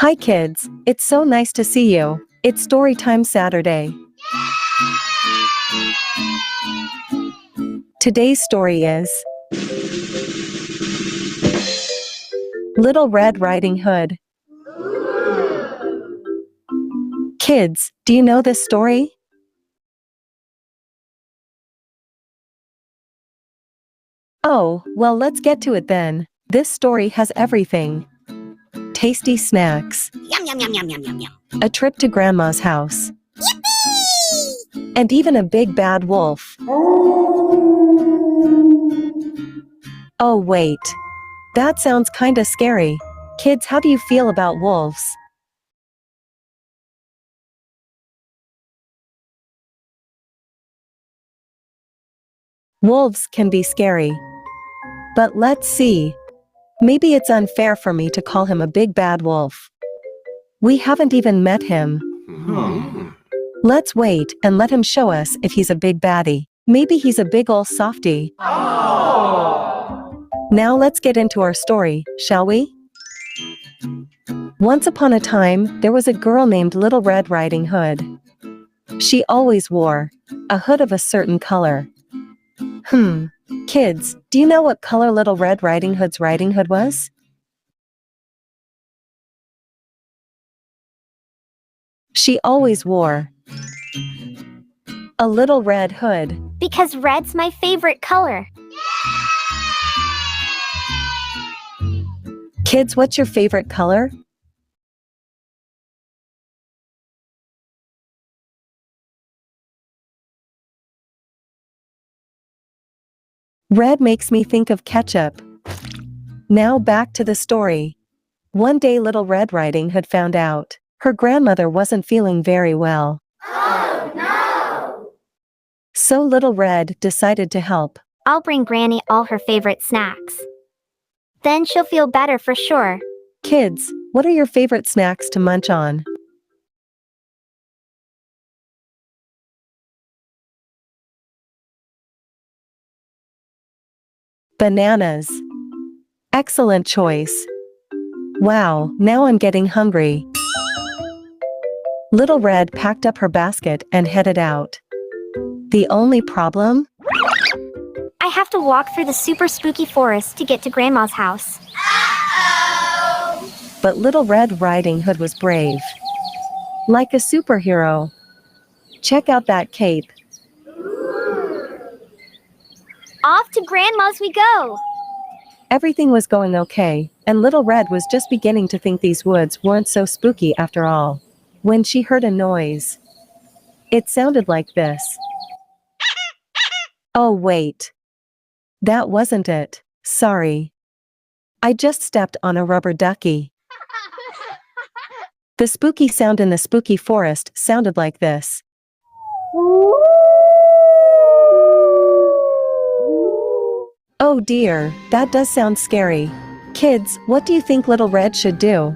Hi kids, it's so nice to see you. It's story time Saturday. Today's story is Little Red Riding Hood. Kids, do you know this story? Oh, well, let's get to it then. This story has everything. Tasty snacks, Yum, yum, yum, yum, yum, yum, yum. a trip to Grandma's house, Yippee! and even a big bad wolf. Oh wait, that sounds kinda scary. Kids, how do you feel about wolves? Wolves can be scary. But let's see. Maybe it's unfair for me to call him a big bad wolf. We haven't even met him. Let's wait and let him show us if he's a big baddie. Maybe he's a big ol' softie. Now let's get into our story, shall we? Once upon a time, there was a girl named Little Red Riding Hood. She always wore a hood of a certain color. Kids, do you know what color Little Red Riding Hood's riding hood was? She always wore a little red hood. Because red's my favorite color. Kids, what's your favorite color? Red makes me think of ketchup. Now back to the story. One day Little Red Riding Hood found out her grandmother wasn't feeling very well. Oh, no! So Little Red decided to help. I'll bring Granny all her favorite snacks. Then she'll feel better for sure. Kids, what are your favorite snacks to munch on? Bananas. Excellent choice. Wow, now I'm getting hungry. Little Red packed up her basket and headed out. The only problem? I have to walk through the super spooky forest to get to Grandma's house. But Little Red Riding Hood was brave. Like a superhero. Check out that cape. Off to Grandma's we go! Everything was going okay, and Little Red was just beginning to think these woods weren't so spooky after all. When she heard a noise. It sounded like this. Oh wait. That wasn't it. Sorry. I just stepped on a rubber ducky. The spooky sound in the spooky forest sounded like this. Oh dear, that does sound scary. Kids, what do you think Little Red should do?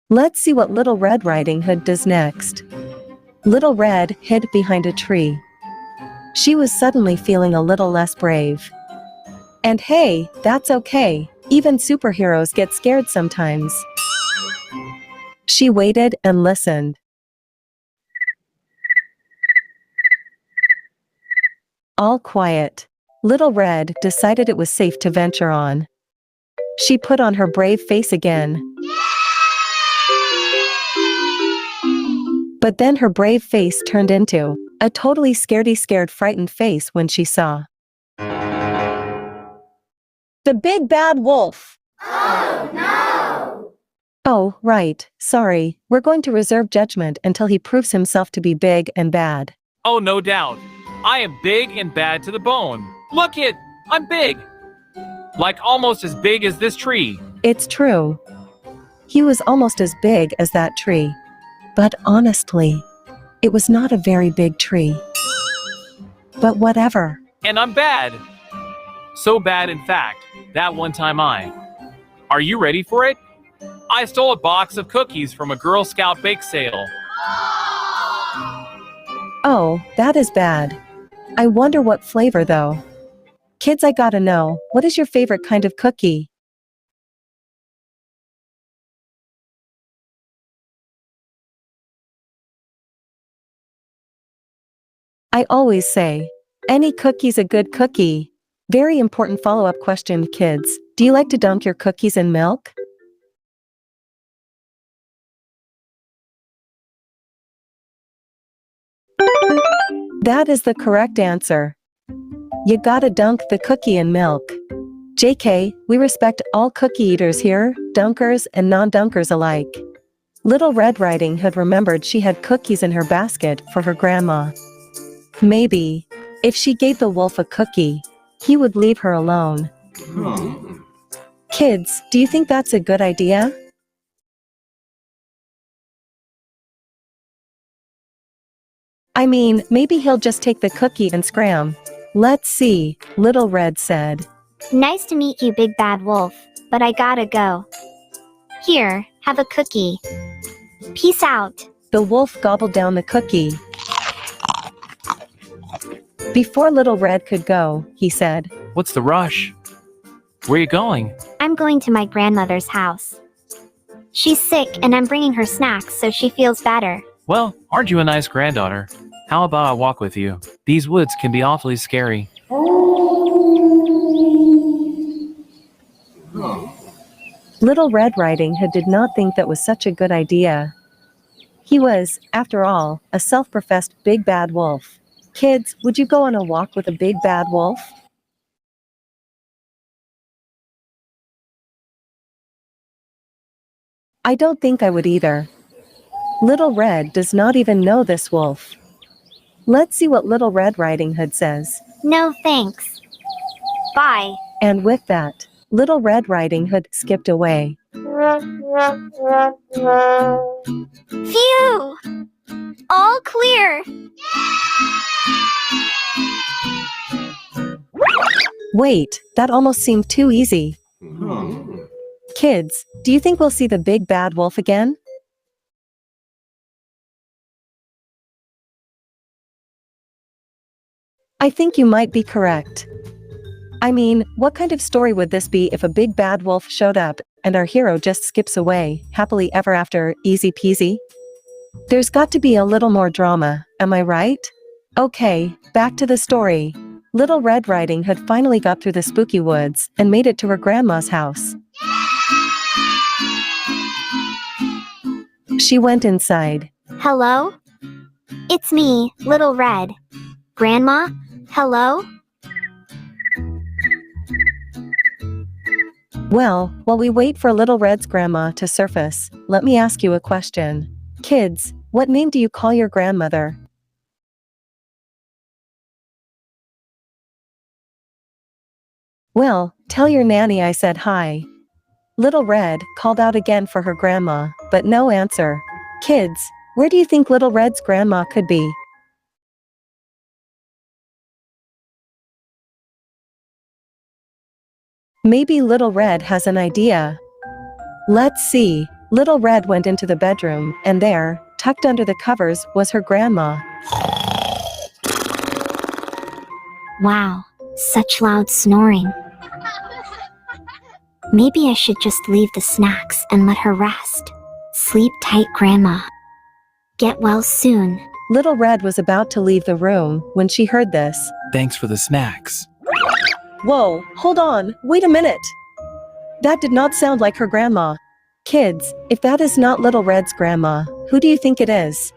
Let's see what Little Red Riding Hood does next. Little Red hid behind a tree. She was suddenly feeling a little less brave. And hey, that's okay. Even superheroes get scared sometimes. She waited and listened. All quiet. Little Red decided it was safe to venture on. She put on her brave face again. But then her brave face turned into a totally scared frightened face when she saw the big bad wolf. Oh, no! Oh, right, sorry, we're going to reserve judgment until he proves himself to be big and bad. Oh, no doubt. I am big and bad to the bone. Look it, I'm big. Like almost as big as this tree. It's true. He was almost as big as that tree. But honestly, it was not a very big tree. But whatever. And I'm bad. So bad, in fact, that one time Are you ready for it? I stole a box of cookies from a Girl Scout bake sale. Oh, that is bad. I wonder what flavor though. Kids, I gotta know, what is your favorite kind of cookie? I always say, any cookie's a good cookie. Very important follow-up question, kids. Do you like to dunk your cookies in milk? That is the correct answer. You gotta dunk the cookie in milk. JK, we respect all cookie eaters here, dunkers and non-dunkers alike. Little Red Riding Hood remembered she had cookies in her basket for her grandma. Maybe, if she gave the wolf a cookie, he would leave her alone. Kids, do you think that's a good idea? I mean, maybe he'll just take the cookie and scram. Let's see, Little Red said. Nice to meet you, Big Bad Wolf, but I gotta go. Here, have a cookie. Peace out. The wolf gobbled down the cookie. Before Little Red could go, he said, What's the rush? Where are you going? I'm going to my grandmother's house. She's sick and I'm bringing her snacks so she feels better. Well, aren't you a nice granddaughter? How about I walk with you? These woods can be awfully scary. Little Red Riding Hood did not think that was such a good idea. He was, after all, a self-professed big bad wolf. Kids, would you go on a walk with a big bad wolf? I don't think I would either. Little Red does not even know this wolf. Let's see what Little Red Riding Hood says. No thanks. Bye. And with that, Little Red Riding Hood skipped away. Phew! All clear! Wait, that almost seemed too easy. Kids, do you think we'll see the big bad wolf again? I think you might be correct. I mean, what kind of story would this be if a big bad wolf showed up and our hero just skips away, happily ever after, easy peasy? There's got to be a little more drama, am I right? Okay, back to the story. Little Red Riding Hood finally got through the spooky woods and made it to her grandma's house. She went inside. Hello? It's me, Little Red. Grandma? Hello? Well, while we wait for Little Red's grandma to surface, let me ask you a question. Kids, what name do you call your grandmother? Well, tell your nanny I said hi. Little Red called out again for her grandma, but no answer. Kids, where do you think Little Red's grandma could be? Maybe Little Red has an idea. Let's see. Little Red went into the bedroom, and there, tucked under the covers, was her grandma. Wow, such loud snoring. Maybe I should just leave the snacks and let her rest. Sleep tight, Grandma. Get well soon. Little Red was about to leave the room when she heard this. Thanks for the snacks. Whoa, hold on, wait a minute. That did not sound like her grandma. Kids, if that is not Little Red's grandma, who do you think it is?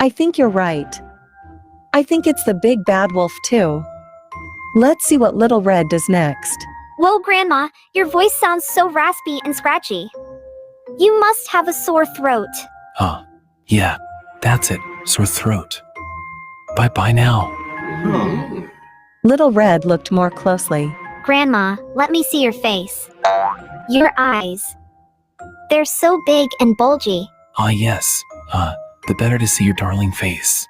I think you're right. I think it's the big bad wolf too. Let's see what Little Red does next. Whoa, Grandma, your voice sounds so raspy and scratchy. You must have a sore throat. Huh. Yeah, that's it. Sore throat. Bye-bye now. Little Red looked more closely. Grandma, let me see your face. Your eyes. They're so big and bulgy. Ah, yes. The better to see your darling face.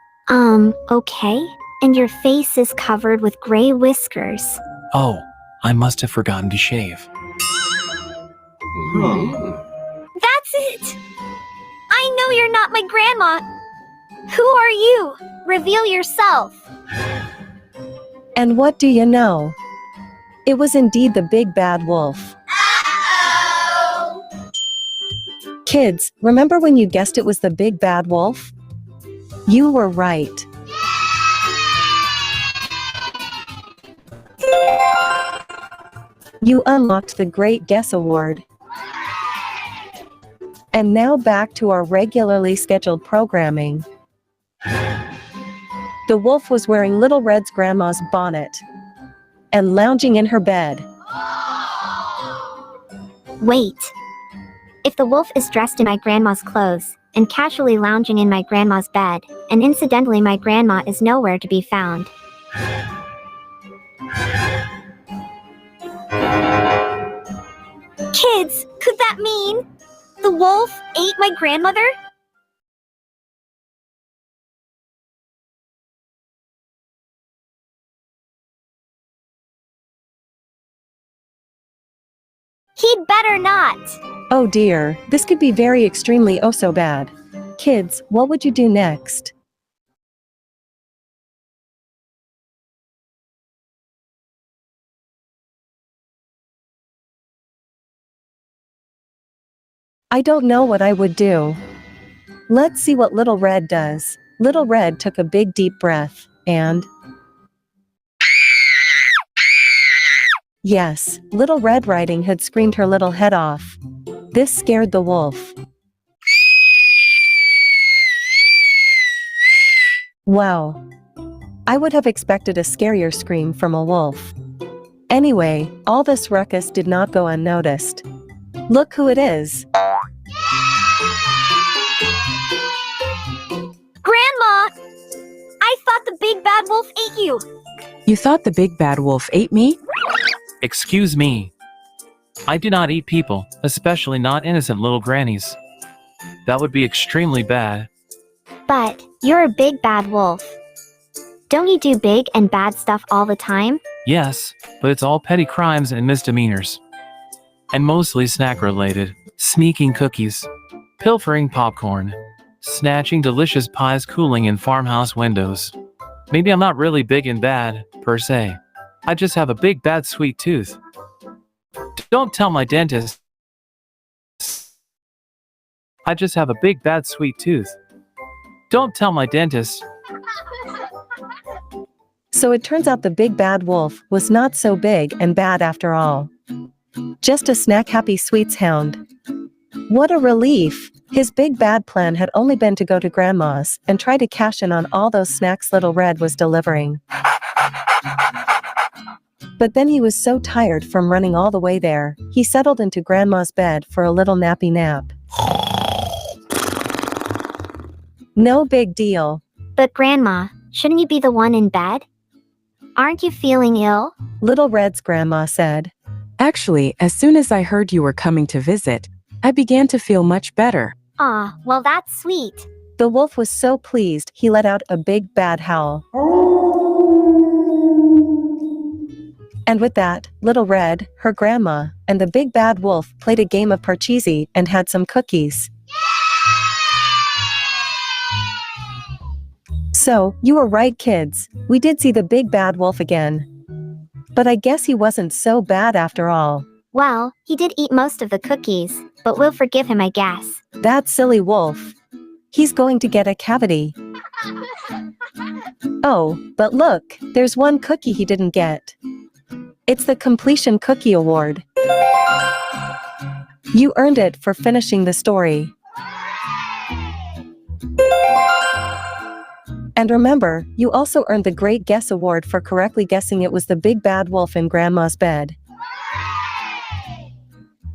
Okay. And your face is covered with gray whiskers. Oh, I must have forgotten to shave. That's it! I know you're not my grandma. Who are you? Reveal yourself. And what do you know? It was indeed the big bad wolf. Kids, remember when you guessed it was the big bad wolf? You were right. You unlocked the Great Guess Award. And now back to our regularly scheduled programming. The wolf was wearing Little Red's grandma's bonnet and lounging in her bed. Wait. If the wolf is dressed in my grandma's clothes and casually lounging in my grandma's bed, and incidentally my grandma is nowhere to be found. Kids, could that mean the wolf ate my grandmother? He'd better not. Oh dear, this could be very extremely oh so bad. Kids, what would you do next? I don't know what I would do. Let's see what Little Red does. Little Red took a big deep breath, and yes, Little Red Riding Hood screamed her little head off. This scared the wolf. Wow. I would have expected a scarier scream from a wolf. Anyway, all this ruckus did not go unnoticed. Look who it is. Grandma! I thought the big bad wolf ate you. You thought the big bad wolf ate me? Excuse me. I do not eat people, especially not innocent little grannies. That would be extremely bad. But you're a big bad wolf. Don't you do big and bad stuff all the time? Yes, but it's all petty crimes and misdemeanors. And mostly snack-related. Sneaking cookies, pilfering popcorn, snatching delicious pies cooling in farmhouse windows. Maybe I'm not really big and bad, per se. I just have a big bad sweet tooth. Don't tell my dentist. I just have a big bad sweet tooth. Don't tell my dentist. So it turns out the big bad wolf was not so big and bad after all. Just a snack-happy sweets hound. What a relief! His big bad plan had only been to go to Grandma's and try to cash in on all those snacks Little Red was delivering. But then he was so tired from running all the way there, he settled into Grandma's bed for a little nappy nap. No big deal. But Grandma, shouldn't you be the one in bed? Aren't you feeling ill? Little Red's grandma said. Actually, as soon as I heard you were coming to visit, I began to feel much better. Aw, well that's sweet. The wolf was so pleased he let out a big bad howl. And with that, Little Red, her grandma, and the big bad wolf played a game of Parcheesi and had some cookies. So, you were right, kids. We did see the big bad wolf again. But I guess he wasn't so bad after all. Well, he did eat most of the cookies, but we'll forgive him, I guess. That silly wolf. He's going to get a cavity. Oh, but look, there's one cookie he didn't get. It's the Completion Cookie Award. You earned it for finishing the story. And remember, you also earned the Great Guess Award for correctly guessing it was the big bad wolf in Grandma's bed.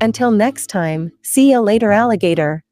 Until next time, see ya later, alligator.